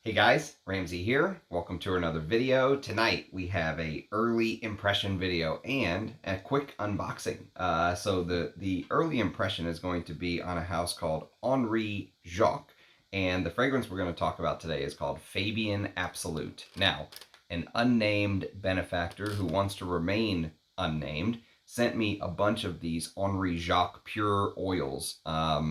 Hey guys, Ramsey here. Welcome to another video. Tonight we have a early impression video and a quick unboxing. So the early impression is going to be on a house called Henry Jacques, and the fragrance we're going to talk about today is called Fabien Absolute. Now, an unnamed benefactor who wants to remain unnamed sent me a bunch of these Henry Jacques pure oils a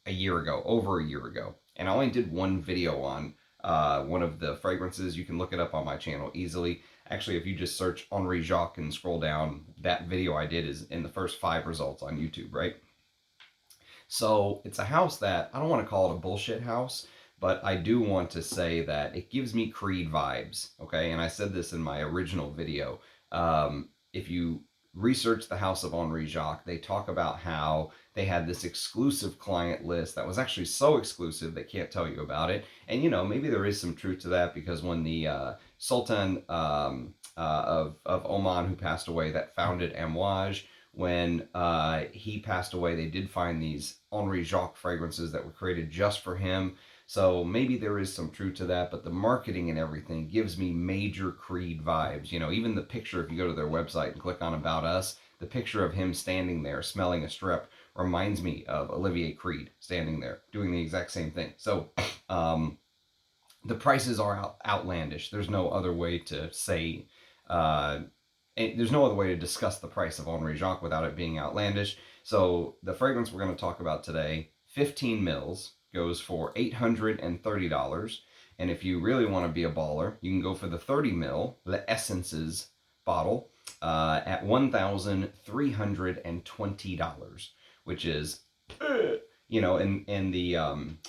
year ago, over a year ago, and I only did one video on one of the fragrances. You can look it up on my channel easily. Actually, if you just search Henry Jacques and scroll down, that video I did is in the first 5 results on YouTube, right? So it's a house that, I don't want to call it a bullshit house, but I do want to say that it gives me Creed vibes, okay? And I said this in my original video. If you research the House of Henry Jacques, they talk about how they had this exclusive client list that was actually so exclusive they can't tell you about it. And, you know, maybe there is some truth to that, because when the Sultan of Oman, who passed away, that founded Amouage, when he passed away, they did find these Henry Jacques fragrances that were created just for him. So maybe there is some truth to that, but the marketing and everything gives me major Creed vibes. You know, even the picture, if you go to their website and click on About Us, the picture of him standing there smelling a strip reminds me of Olivier Creed standing there doing the exact same thing. So the prices are outlandish. There's no other way to say, there's no other way to discuss the price of Henry Jacques without it being outlandish. So the fragrance we're going to talk about today, 15 mils, goes for $830. And if you really want to be a baller, you can go for the 30 mil, the Essences bottle, at $1,320, which is, you know, and the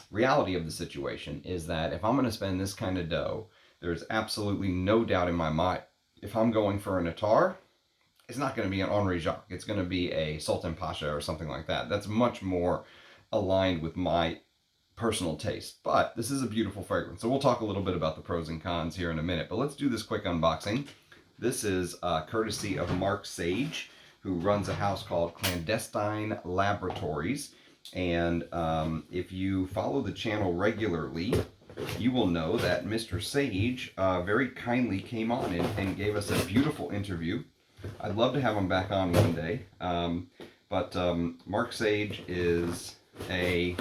reality of the situation is that if I'm going to spend this kind of dough, there's absolutely no doubt in my mind, if I'm going for an Otter, it's not going to be an Henry Jacques. It's going to be a Sultan Pasha or something like that. That's much more aligned with my personal taste. But this is a beautiful fragrance. So we'll talk a little bit about the pros and cons here in a minute. But let's do this quick unboxing. This is courtesy of Mark Sage, who runs a house called Clandestine Laboratories. And if you follow the channel regularly, you will know that Mr. Sage very kindly came on and gave us a beautiful interview. I'd love to have him back on one day. But Mark Sage is a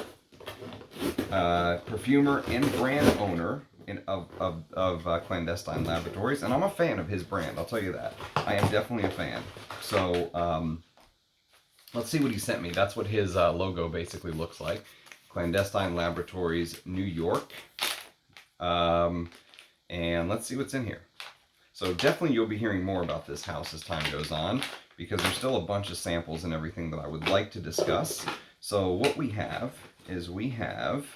perfumer and brand owner of Clandestine Laboratories, and I'm a fan of his brand, I'll tell you that. I am definitely a fan. So let's see what he sent me. That's what his logo basically looks like. Clandestine Laboratories, New York. And let's see what's in here. So definitely you'll be hearing more about this house as time goes on, because there's still a bunch of samples and everything that I would like to discuss. So what we have is we have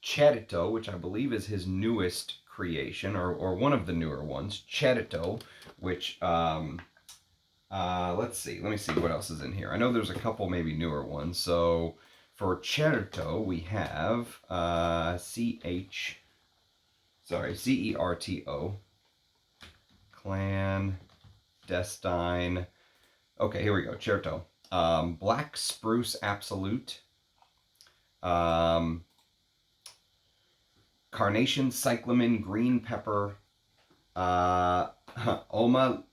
Certo, which I believe is his newest creation, or one of the newer ones. Certo, which, let's see. Let me see what else is in here. I know there's a couple maybe newer ones. So for Certo, we have C-E-R-T-O. Clandestine. Okay, here we go. Certo. Black Spruce Absolute. Carnation Cyclamen Green Pepper. Oma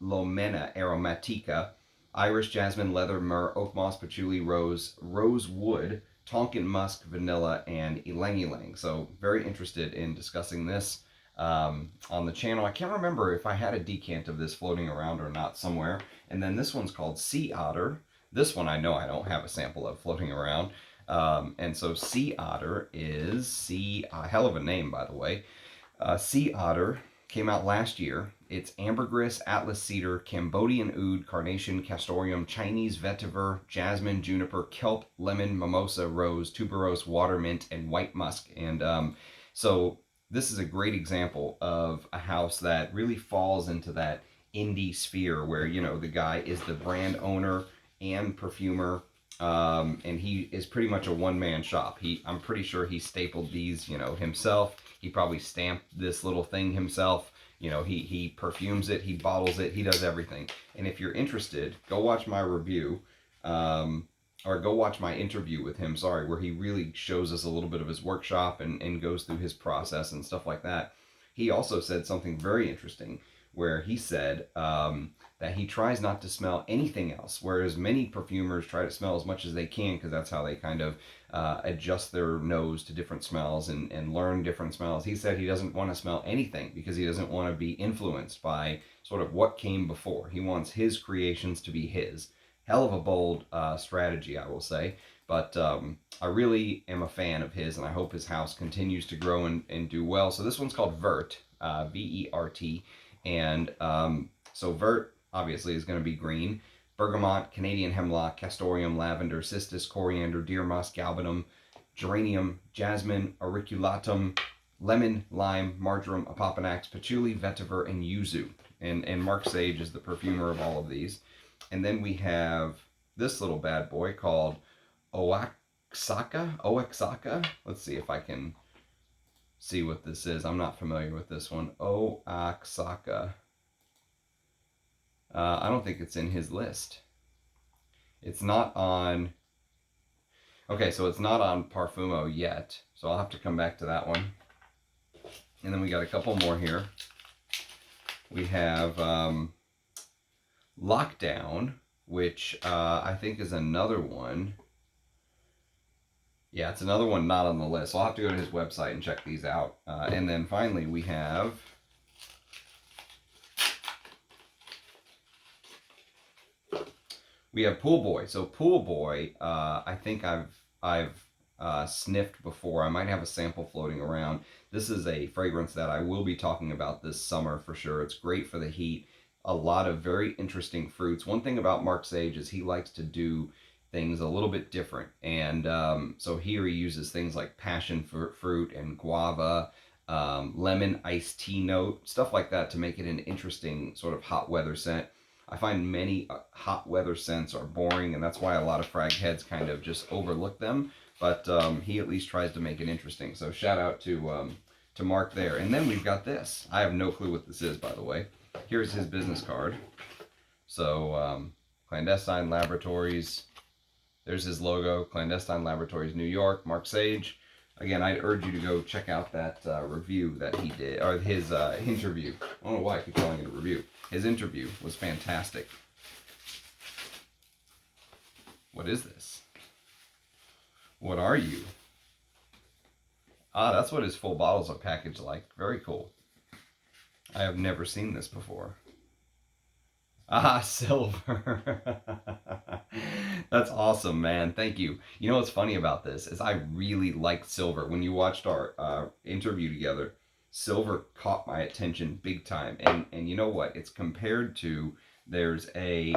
Lomena Aromatica. Irish Jasmine Leather Myrrh Oak Moss Patchouli Rose Rosewood Tonkin Musk Vanilla and Ylang Ylang. So very interested in discussing this on the channel. I can't remember if I had a decant of this floating around or not somewhere. And then this one's called Sea Otter. This one I know I don't have a sample of floating around. And so Sea Otter is a hell of a name, by the way. Sea Otter came out last year. It's ambergris, Atlas cedar, Cambodian oud, carnation, castoreum, Chinese vetiver, jasmine, juniper, kelp, lemon, mimosa, rose, tuberose, water mint, and white musk. And so this is a great example of a house that really falls into that indie sphere where, you know, the guy is the brand owner and perfumer, and he is pretty much a one-man shop. I'm pretty sure he stapled these, you know, himself. He probably stamped this little thing himself. You know, he perfumes it, he bottles it, he does everything. And if you're interested, go watch my review or go watch my interview with him, sorry, where he really shows us a little bit of his workshop and goes through his process and stuff like that. He also said something very interesting where he said that he tries not to smell anything else, whereas many perfumers try to smell as much as they can because that's how they kind of adjust their nose to different smells and learn different smells. He said he doesn't want to smell anything because he doesn't want to be influenced by sort of what came before. He wants his creations to be his. Hell of a bold strategy, I will say. But I really am a fan of his, and I hope his house continues to grow and do well. So this one's called Vert, Vert. And so Vert, obviously, is going to be green. Bergamot, Canadian hemlock, castoreum, lavender, cistus, coriander, deer moss, galbanum, geranium, jasmine, auriculatum, lemon, lime, marjoram, apopanax, patchouli, vetiver, and yuzu. And Mark Sage is the perfumer of all of these. And then we have this little bad boy called Oaxaca. Let's see if I can see what this is. I'm not familiar with this one. Oaxaca. I don't think it's in his list. It's not on... Okay, so it's not on Parfumo yet. So I'll have to come back to that one. And then we got a couple more here. We have Lockdown, which I think is another one. Yeah, it's another one not on the list. So I'll have to go to his website and check these out. And then finally we have Pool Boy. So Pool Boy, I think I've sniffed before. I might have a sample floating around. This is a fragrance that I will be talking about this summer for sure. It's great for the heat. A lot of very interesting fruits. One thing about Mark Sage is he likes to do things a little bit different. And so here he uses things like passion fruit and guava, lemon iced tea note, stuff like that to make it an interesting sort of hot weather scent. I find many hot weather scents are boring, and that's why a lot of frag heads kind of just overlook them. But he at least tries to make it interesting. So shout out to Mark there. And then we've got this. I have no clue what this is, by the way. Here's his business card. So Clandestine Laboratories. There's his logo. Clandestine Laboratories, New York. Mark Sage. Again, I'd urge you to go check out that review that he did, or his interview. I don't know why I keep calling it a review. His interview was fantastic. What is this? What are you? Ah, that's what his full bottles are packaged like. Very cool. I have never seen this before. Ah, silver. That's awesome, man. Thank you. You know what's funny about this is I really liked silver. When you watched our interview together, silver caught my attention big time. And you know what? It's compared to, there is a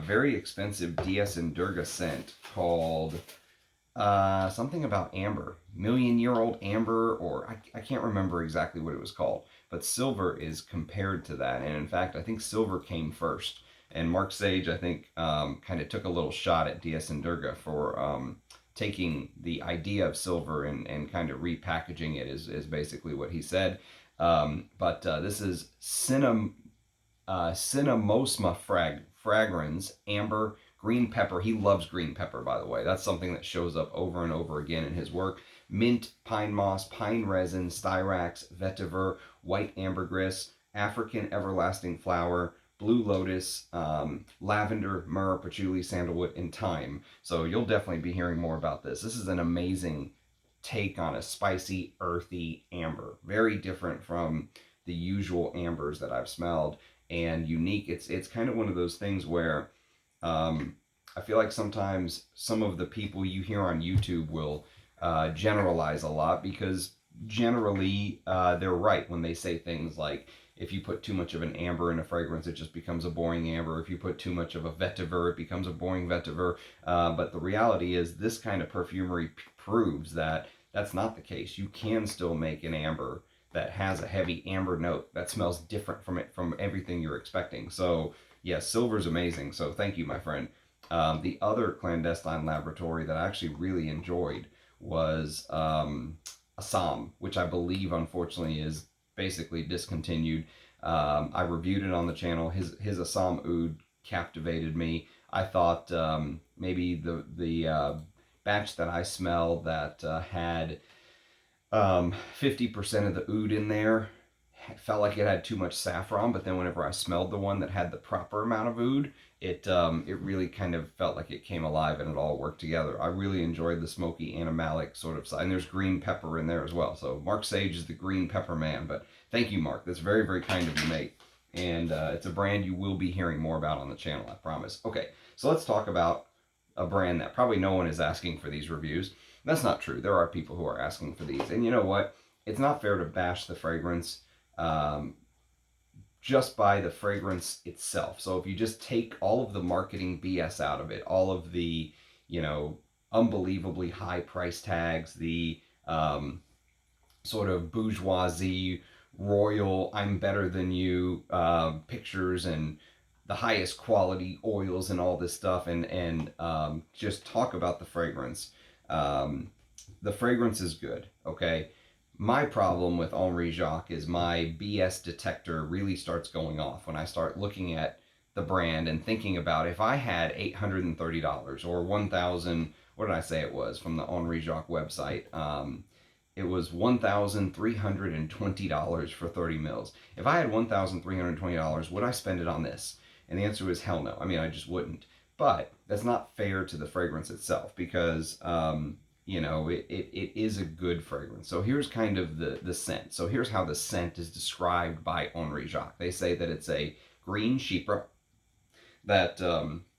very expensive DS and Durga scent called something about amber, million-year-old amber, or I can't remember exactly what it was called. But silver is compared to that, and in fact, I think silver came first. And Mark Sage, I think, kind of took a little shot at DS and Durga for taking the idea of silver and kind of repackaging it is basically what he said. But this is Cinnamosma fragrance, amber, green pepper. He loves green pepper, by the way. That's something that shows up over and over again in his work. Mint, pine moss, pine resin, styrax, vetiver, white ambergris, African everlasting flower, blue lotus, lavender, myrrh, patchouli, sandalwood, and thyme. So you'll definitely be hearing more about this. This is an amazing take on a spicy, earthy amber. Very different from the usual ambers that I've smelled, and unique. It's kind of one of those things where I feel like sometimes some of the people you hear on YouTube will generalize a lot, because generally they're right when they say things like, if you put too much of an amber in a fragrance, it just becomes a boring amber. If you put too much of a vetiver, it becomes a boring vetiver. But the reality is this kind of perfumery proves that that's not the case. You can still make an amber that has a heavy amber note that smells different from everything you're expecting. So yeah, silver's amazing. So thank you, my friend. The other Clandestine Laboratory that I actually really enjoyed was Assam, which I believe unfortunately is basically discontinued. I reviewed it on the channel. His Assam Oud captivated me. I thought maybe the batch that I smelled that had 50% of the oud in there felt like it had too much saffron, but then whenever I smelled the one that had the proper amount of oud, it really kind of felt like it came alive and it all worked together. I really enjoyed the smoky animalic sort of side, and there's green pepper in there as well. So Mark Sage is the green pepper man, but thank you, Mark. That's very, very kind of you, mate. And it's a brand you will be hearing more about on the channel, I promise. Okay, so let's talk about a brand that probably no one is asking for these reviews. That's not true. There are people who are asking for these. And you know what? It's not fair to bash the fragrance um, just by the fragrance itself. So if you just take all of the marketing BS out of it, all of the, you know, unbelievably high price tags, the sort of bourgeoisie, royal, I'm better than you pictures, and the highest quality oils and all this stuff, and just talk about the fragrance. The fragrance is good, okay? My problem with Henry Jacques is my BS detector really starts going off when I start looking at the brand and thinking about if I had $830 or 1,000, what did I say it was from the Henry Jacques website? It was $1,320 for 30 mils. If I had $1,320, would I spend it on this? And the answer was hell no. I mean, I just wouldn't. But that's not fair to the fragrance itself because, you know, it is a good fragrance. So here's kind of the scent. So here's how the scent is described by Henry Jacques. They say that it's a green chypre, that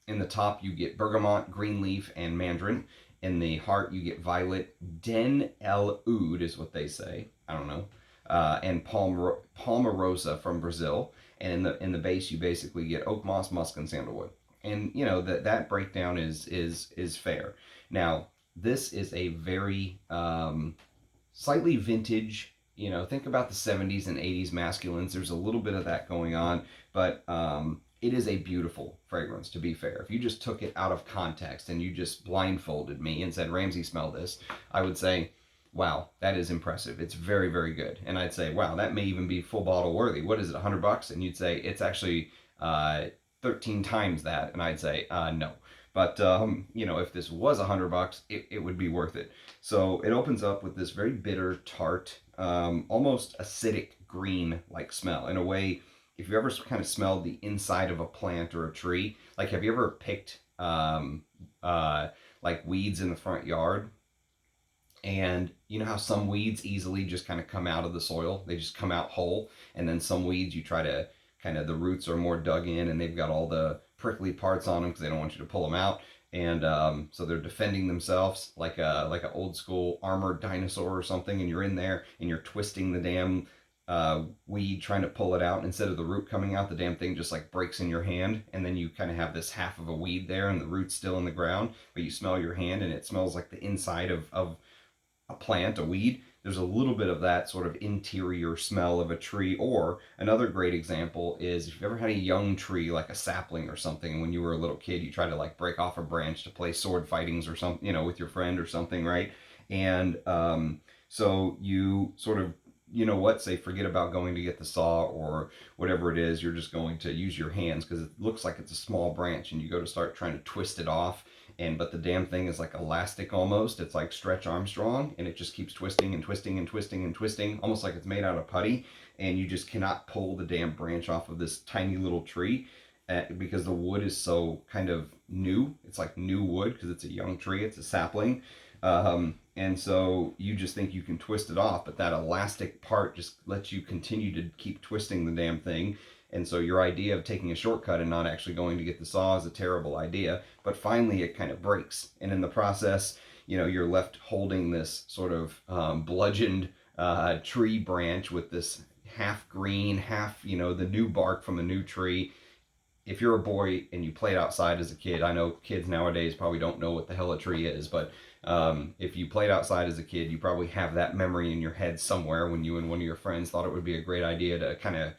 in the top you get bergamot, green leaf, and mandarin. In the heart you get violet, den el oud is what they say. I don't know. And palmarosa from Brazil. And in the base you basically get oak moss, musk, and sandalwood. And you know that breakdown is fair. Now this is a very slightly vintage. You know, think about the 70s and 80s masculines. There's a little bit of that going on, but it is a beautiful fragrance, to be fair. If you just took it out of context and you just blindfolded me and said, Ramsey, smell this, I would say, wow, that is impressive. It's very, very good. And I'd say, wow, that may even be full bottle worthy. What is it, $100? And you'd say, it's actually 13 times that. And I'd say, no. But, you know, if this was $100, it would be worth it. So it opens up with this very bitter, tart, almost acidic green-like smell. In a way, if you ever kind of smelled the inside of a plant or a tree, like have you ever picked like weeds in the front yard? And you know how some weeds easily just kind of come out of the soil? They just come out whole. And then some weeds you try to kind of, the roots are more dug in and they've got all the prickly parts on them because they don't want you to pull them out. And so they're defending themselves like an old school armored dinosaur or something. And you're in there and you're twisting the damn weed trying to pull it out. Instead of the root coming out, the damn thing just like breaks in your hand, and then you kind of have this half of a weed there and the root's still in the ground, but you smell your hand and it smells like the inside of a plant, a weed. There's a little bit of that sort of interior smell of a tree. Or another great example is if you've ever had a young tree, like a sapling or something, and when you were a little kid you tried to like break off a branch to play sword fightings or something, you know, with your friend or something, right? And so you sort of, you know what, say forget about going to get the saw or whatever it is, you're just going to use your hands because it looks like it's a small branch, and you go to start trying to twist it off, and but the damn thing is like elastic almost. It's like Stretch Armstrong, and it just keeps twisting and twisting and twisting and twisting, almost like it's made out of putty, and you just cannot pull the damn branch off of this tiny little tree because the wood is so kind of new. It's like new wood because it's a young tree, it's a sapling. And so you just think you can twist it off, but that elastic part just lets you continue to keep twisting the damn thing. And so your idea of taking a shortcut and not actually going to get the saw is a terrible idea. But finally it kind of breaks. And in the process, you know, you're left holding this sort of bludgeoned tree branch with this half green, half, you know, the new bark from a new tree. If you're a boy and you played outside as a kid, I know kids nowadays probably don't know what the hell a tree is, but if you played outside as a kid, you probably have that memory in your head somewhere when you and one of your friends thought it would be a great idea to kind of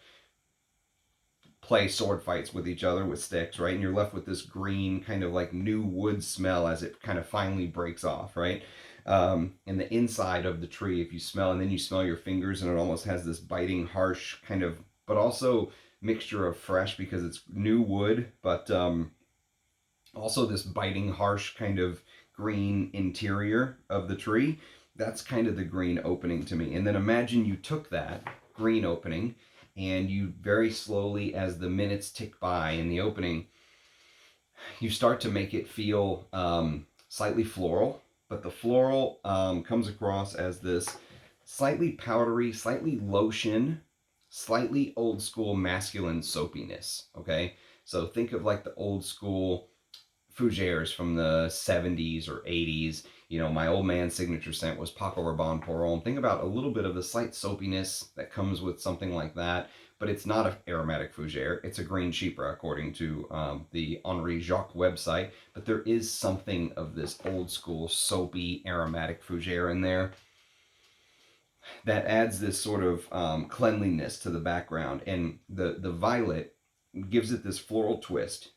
play sword fights with each other with sticks, right? And you're left with this green kind of like new wood smell as it kind of finally breaks off, right? And the inside of the tree, if you smell, and then you smell your fingers, and it almost has this biting, harsh kind of, but also mixture of fresh because it's new wood, but Also, this biting, harsh kind of green interior of the tree, that's kind of the green opening to me. And then imagine you took that green opening and you very slowly, as the minutes tick by in the opening, you start to make it feel slightly floral, but the floral comes across as this slightly powdery, slightly lotion, slightly old school masculine soapiness. Okay, so think of like the old school fougères from the 70s or 80s. You know, my old man's signature scent was Paco Rabanne Pour Homme. Think about a little bit of the slight soapiness that comes with something like that, but it's not an aromatic fougere. It's a green chypre, according to the Henry Jacques website. But there is something of this old school soapy aromatic fougere in there that adds this sort of cleanliness to the background, and the violet gives it this floral twist.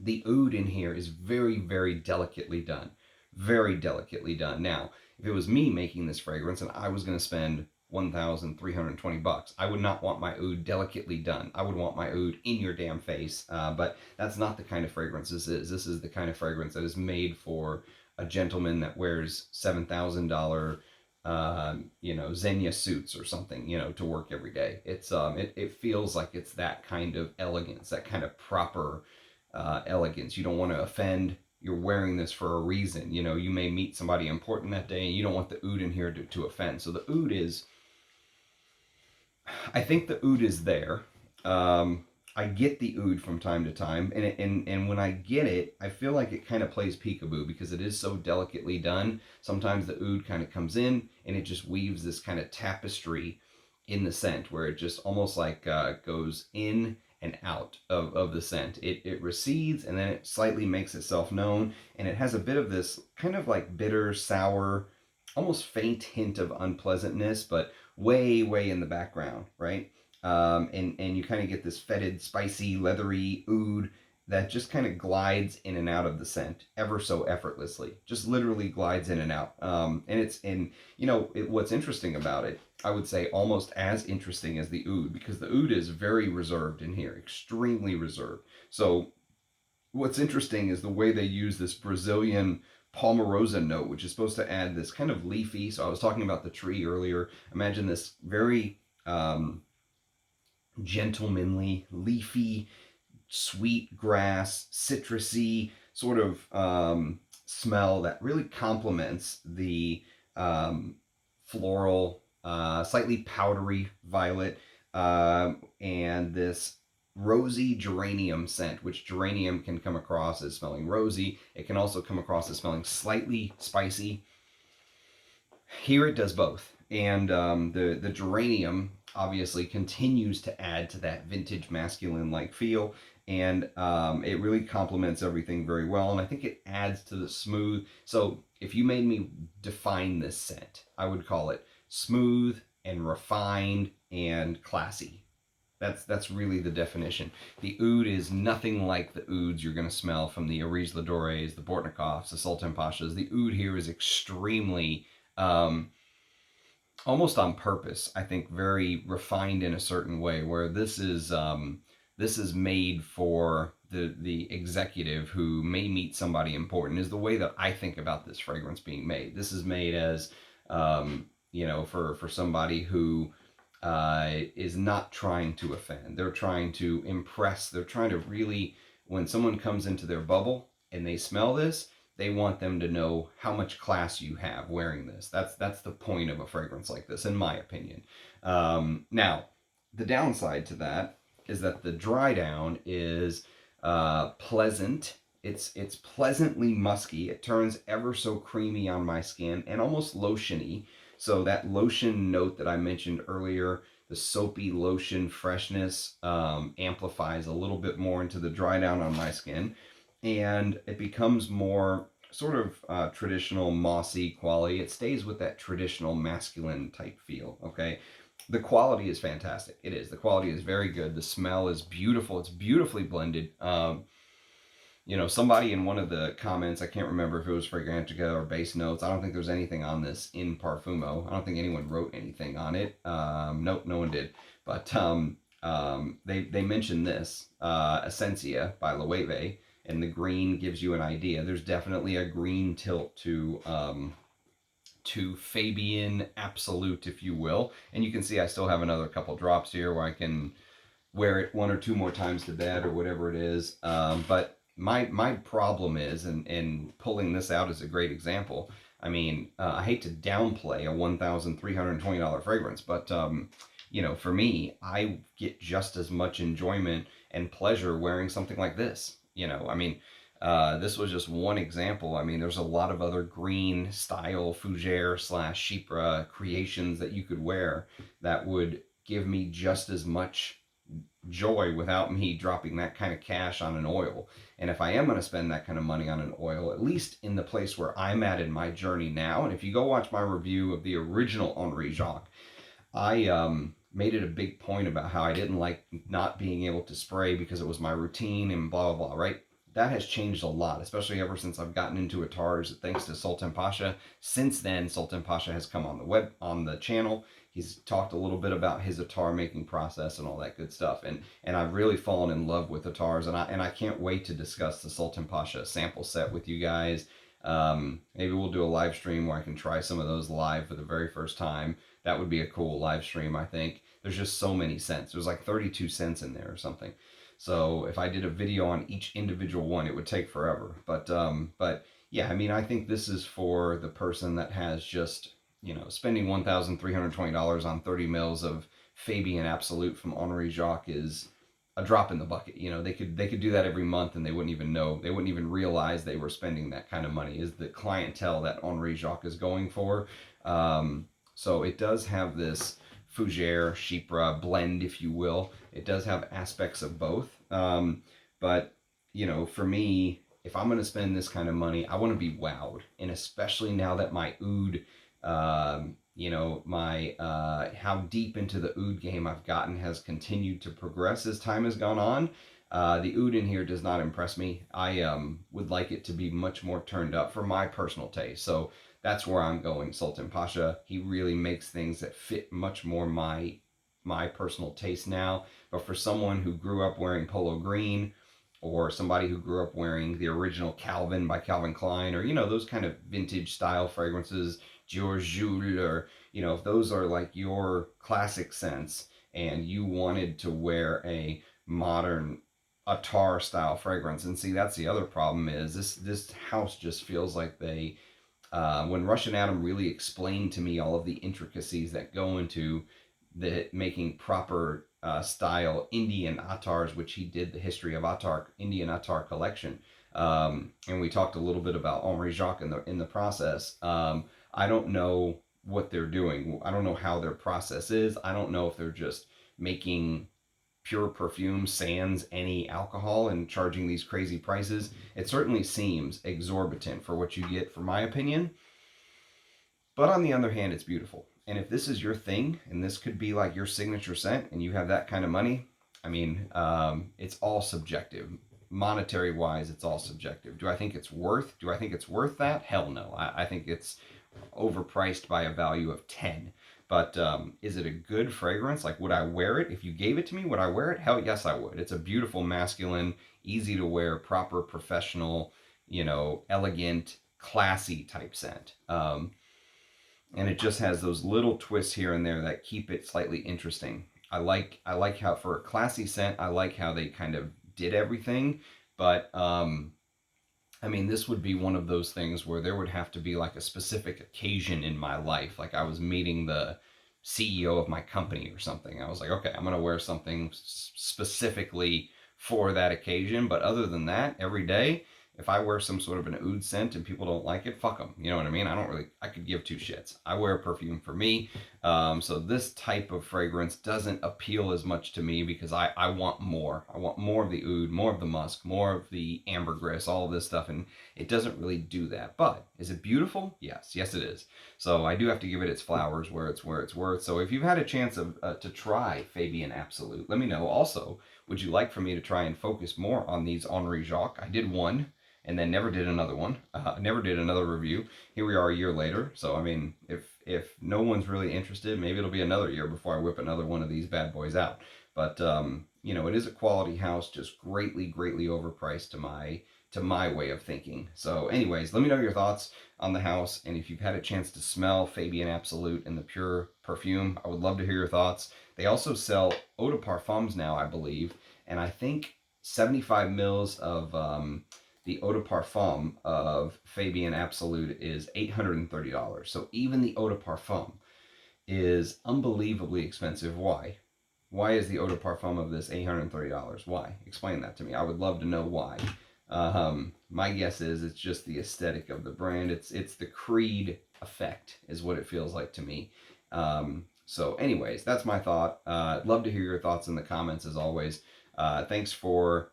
The oud in here is very, very delicately done. Very delicately done. Now, if it was me making this fragrance and I was going to spend $1,320, I would not want my oud delicately done. I would want my oud in your damn face. But that's not the kind of fragrance this is. This is the kind of fragrance that is made for a gentleman that wears $7,000 Xenia suits or something, to work every day. It feels like it's that kind of elegance, that kind of proper elegance. You don't want to offend. You're wearing this for a reason. You may meet somebody important that day, and you don't want the oud in here to offend. So the oud is, I think the oud is there. I get the oud from time to time, and when I get it, I feel like it kind of plays peekaboo because it is so delicately done. Sometimes the oud kind of comes in and it just weaves this kind of tapestry in the scent where it just almost like goes in and out of the scent. It recedes and then it slightly makes itself known, and it has a bit of this kind of like bitter, sour, almost faint hint of unpleasantness, but way, way in the background, right? And you kind of get this fetid, spicy, leathery oud that just kind of glides in and out of the scent ever so effortlessly, just literally glides in and out. What's interesting about it, I would say almost as interesting as the oud, because the oud is very reserved in here, extremely reserved. So what's interesting is the way they use this Brazilian palmarosa note, which is supposed to add this kind of leafy. So I was talking about the tree earlier. Imagine this very gentlemanly, leafy, sweet grass, citrusy sort of smell that really complements the floral, slightly powdery violet, and this rosy geranium scent, which geranium can come across as smelling rosy. It can also come across as smelling slightly spicy. Here it does both. And the geranium obviously continues to add to that vintage masculine-like feel, and it really complements everything very well, and I think it adds to the smooth. So if you made me define this scent, I would call it smooth and refined and classy. That's really the definition. The oud is nothing like the ouds you're going to smell from the HREJ Ladores, the Bortnikovs, the Sultan Pashas. The oud here is extremely, almost on purpose, I think, very refined in a certain way, where this is made for the executive who may meet somebody important, is the way that I think about this fragrance being made. This is made as, for somebody who is not trying to offend. They're trying to impress. They're trying to really, when someone comes into their bubble and they smell this, they want them to know how much class you have wearing this. That's the point of a fragrance like this, in my opinion. Now, the downside to that is that the Drydown is pleasant. It's pleasantly musky. It turns ever so creamy on my skin and almost lotiony. So that lotion note that I mentioned earlier, the soapy lotion freshness, amplifies a little bit more into the Drydown on my skin, and it becomes more sort of traditional mossy quality. It stays with that traditional masculine type feel. Okay, the quality is fantastic. It is. The quality is very good. The smell is beautiful. It's beautifully blended. Somebody in one of the comments, I can't remember if it was Fragrantica or Base Notes. I don't think there's anything on this in Parfumo. I don't think anyone wrote anything on it. Nope, no one did. But they mentioned this, Esencia by Loewe, and the green gives you an idea. There's definitely a green tilt to Fabien Absolute, if you will. And you can see I still have another couple drops here where I can wear it one or two more times to bed or whatever it is. But my problem is, and pulling this out is a great example. I mean, I hate to downplay a $1,320 fragrance, but for me, I get just as much enjoyment and pleasure wearing something like this. I mean, this was just one example. I mean, there's a lot of other green style fougere slash chypre creations that you could wear that would give me just as much joy without me dropping that kind of cash on an oil. And if I am going to spend that kind of money on an oil, at least in the place where I'm at in my journey now, and if you go watch my review of the original Henry Jacques, I made it a big point about how I didn't like not being able to spray because it was my routine and blah, blah, blah, right? That has changed a lot, especially ever since I've gotten into Attars, thanks to Sultan Pasha. Since then, Sultan Pasha has come on the channel. He's talked a little bit about his Attar making process and all that good stuff. And I've really fallen in love with Attars, and I can't wait to discuss the Sultan Pasha sample set with you guys. Maybe we'll do a live stream where I can try some of those live for the very first time. That would be a cool live stream, I think. There's just so many scents. There's like 32 scents in there or something. So if I did a video on each individual one, it would take forever. But yeah, I mean, I think this is for the person that has just, spending $1,320 on 30 mils of Fabien Absolute from Henry Jacques is a drop in the bucket. They could do that every month and they wouldn't even know, they wouldn't even realize they were spending that kind of money, is the clientele that Henry Jacques is going for. So it does have this fougere, chypre blend, if you will. It does have aspects of both. But, for me, if I'm going to spend this kind of money, I want to be wowed. And especially now that my oud, how deep into the oud game I've gotten has continued to progress as time has gone on. The oud in here does not impress me. I would like it to be much more turned up for my personal taste. So that's where I'm going. Sultan Pasha, he really makes things that fit much more my personal taste now. But for someone who grew up wearing polo green, or somebody who grew up wearing the original Calvin by Calvin Klein, or those kind of vintage style fragrances, Georges Jules, or if those are like your classic scents and you wanted to wear a modern Attar style fragrance. And see, that's the other problem, is this house just feels like they when Russian Adam really explained to me all of the intricacies that go into the making proper style Indian Attars, which he did the history of Attar, Indian Attar collection, and we talked a little bit about Henry Jacques in the process. I don't know what they're doing. I don't know how their process is. I don't know if they're just making pure perfume sans any alcohol and charging these crazy prices. It certainly seems exorbitant for what you get, for my opinion. But on the other hand, it's beautiful. And if this is your thing, and this could be like your signature scent, and you have that kind of money, I mean, it's all subjective. Monetary wise, it's all subjective. Do I think it's worth that? Hell no. I think it's overpriced by a value of 10. But is it a good fragrance? Like, would I wear it? If you gave it to me, would I wear it? Hell yes, I would. It's a beautiful, masculine, easy to wear, proper, professional, elegant, classy type scent. And it just has those little twists here and there that keep it slightly interesting. I like how, for a classy scent, I like how they kind of did everything. But I mean, this would be one of those things where there would have to be like a specific occasion in my life. Like I was meeting the CEO of my company or something. I was like, okay, I'm going to wear something specifically for that occasion. But other than that, every day, if I wear some sort of an oud scent and people don't like it, fuck them. You know what I mean? I could give two shits. I wear perfume for me. So this type of fragrance doesn't appeal as much to me because I want more. I want more of the oud, more of the musk, more of the ambergris, all of this stuff. And it doesn't really do that. But is it beautiful? Yes. Yes, it is. So I do have to give it its flowers where it's worth. So if you've had a chance to try Fabien Absolute, let me know. Also, would you like for me to try and focus more on these Henry Jacques? I did one, and then never did another one, never did another review. Here we are a year later. So, I mean, if no one's really interested, maybe it'll be another year before I whip another one of these bad boys out. But, it is a quality house, just greatly, greatly overpriced to my to my way of thinking. So anyways, let me know your thoughts on the house, and if you've had a chance to smell Fabien Absolute in the pure perfume, I would love to hear your thoughts. They also sell eau de parfums now, I believe, and I think 75 mils of the eau de parfum of Fabien Absolute is $830. So even the eau de parfum is unbelievably expensive. Why? Why is the eau de parfum of this $830? Why? Explain that to me. I would love to know why. My guess is it's just the aesthetic of the brand. It's the Creed effect is what it feels like to me. So anyways, that's my thought. Love to hear your thoughts in the comments as always. Thanks for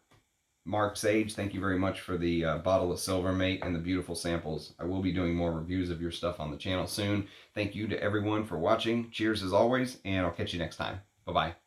Mark Sage. Thank you very much for the bottle of Silver Mate and the beautiful samples. I will be doing more reviews of your stuff on the channel soon. Thank you to everyone for watching. Cheers as always, and I'll catch you next time. Bye-bye.